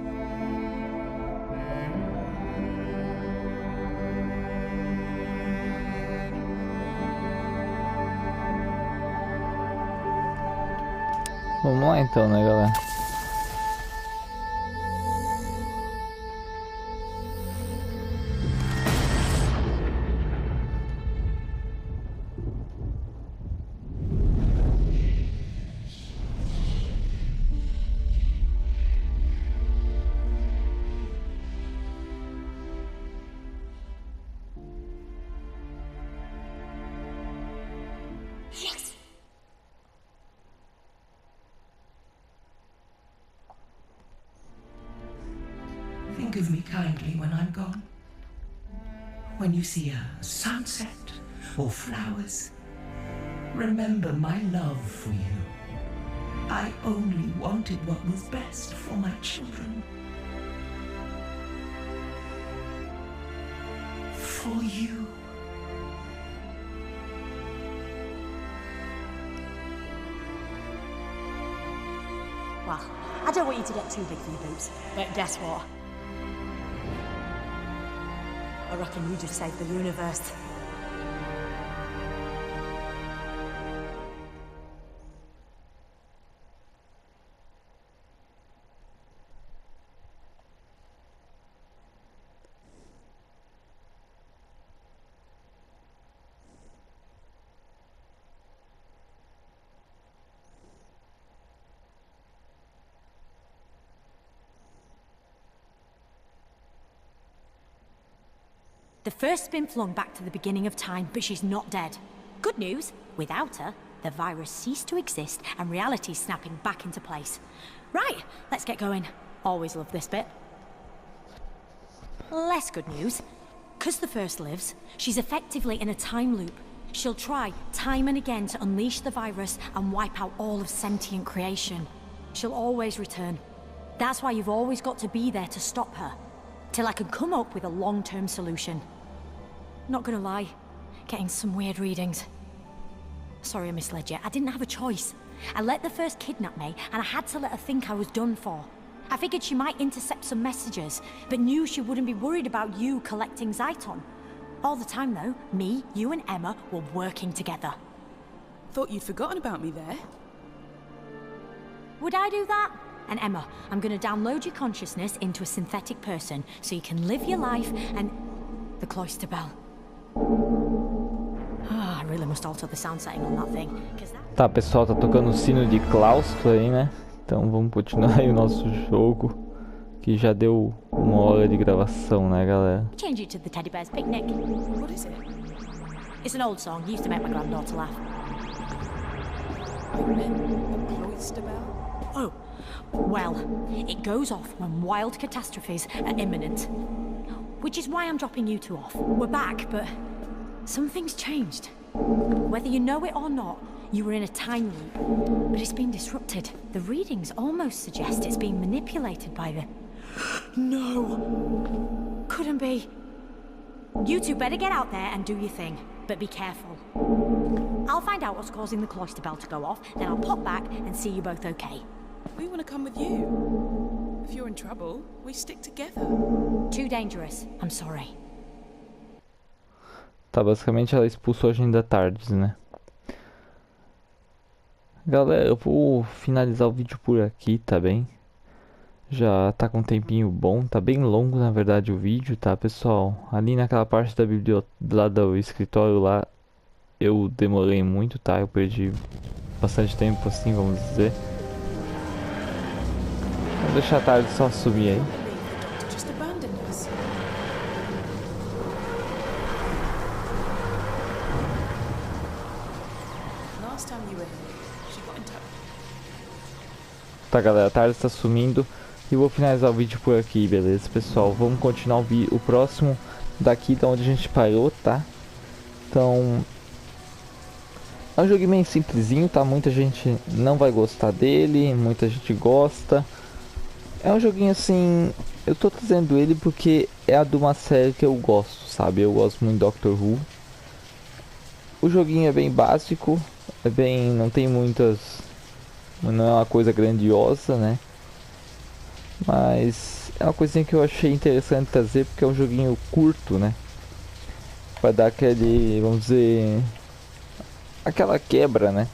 Vamos lá então, né, galera? think of me kindly when I'm gone. When you see a sunset or flowers, remember my love for you. I only wanted what was best for my children. For you. Well, I don't want you to get too big for your boots, but guess what? I reckon you just saved the universe. The first's been flung back to the beginning of time, but she's not dead. Good news, without her, the virus ceased to exist and reality's snapping back into place. Right, let's get going. Always love this bit. Less good news. 'Cause the first lives, she's effectively in a time loop. She'll try time and again to unleash the virus and wipe out all of sentient creation. She'll always return. That's why you've always got to be there to stop her. Till I can come up with a long-term solution. Not gonna lie, getting some weird readings. Sorry I misled you, I didn't have a choice. I let the first kidnap me, and I had to let her think I was done for. I figured she might intercept some messages, but knew she wouldn't be worried about you collecting Zyton. All the time though, me, you and Emma were working together. Thought you'd forgotten about me there. Would I do that? And Emma, I'm gonna download your consciousness into a synthetic person so you can live your life and... The cloister bell. I really must alter the sound setting on that thing. Tá, pessoal, tá tocando o sino de claustro aí, né? Então vamos continuar aí o nosso jogo, que já deu 1 hora de gravação, né, galera? Change it to the Teddy Bear's Picnic. What is it? It's an old song, used to make my granddaughter laugh. I meant the cloister bell? Oh, well, it goes off when wild catastrophes are imminent. Which is why I'm dropping you two off. We're back, but something's changed. Whether you know it or not, you were in a time loop, but it's been disrupted. The readings almost suggest it's being manipulated by the... No! Couldn't be. You two better get out there and do your thing, but be careful. I'll find out what's causing the cloister bell to go off, then I'll pop back and see you both okay. We want to come with you. If you're in trouble, we stick together. Too dangerous. I'm sorry. Tá, basicamente ela expulsou a gente da Tardes, né? Galera, eu vou finalizar o vídeo por aqui, tá bem? Já tá com um tempinho bom, tá bem longo na verdade o vídeo, tá, pessoal? Ali naquela parte da biblioteca, lá do escritório lá, eu demorei muito, tá? Eu perdi bastante tempo assim, vamos dizer. Vou deixar a Tarde só subir aí. Just abandoned us. Last time you were here, she got in touch. Tá, galera, a Tarde está sumindo. E vou finalizar o vídeo por aqui, beleza, pessoal? Vamos continuar o próximo daqui da onde a gente parou, tá? Então... é um joguinho bem simplesinho, tá? Muita gente não vai gostar dele, muita gente gosta. É um joguinho assim... eu tô trazendo ele porque é de uma série que eu gosto, sabe? Eu gosto muito de Doctor Who. O joguinho é bem básico, é bem... não tem muitas... não é uma coisa grandiosa, né? Mas é uma coisinha que eu achei interessante trazer porque é um joguinho curto, né? Pra dar aquele, vamos dizer, aquela quebra, né?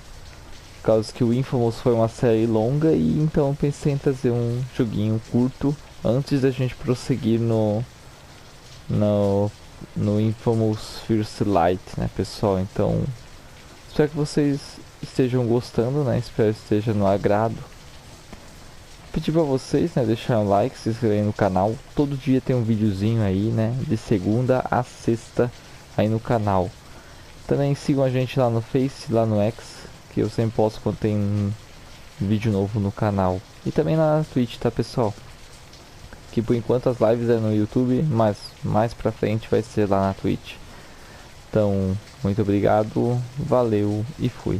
Por causa que o Infamous foi uma série longa e então eu pensei em trazer um joguinho curto antes da gente prosseguir no Infamous First Light, né, pessoal? Então, espero que vocês estejam gostando, né? Espero que esteja no agrado. Pedir pra vocês, né, deixar um like, se inscrever no canal. Todo dia tem um videozinho aí, né, de segunda a sexta aí no canal. Também sigam a gente lá no Face, lá no X, que eu sempre posto quando tem um vídeo novo no canal. E também lá na Twitch, tá, pessoal? que por enquanto as lives é no YouTube, mas mais pra frente vai ser lá na Twitch. Então, muito obrigado, valeu e fui.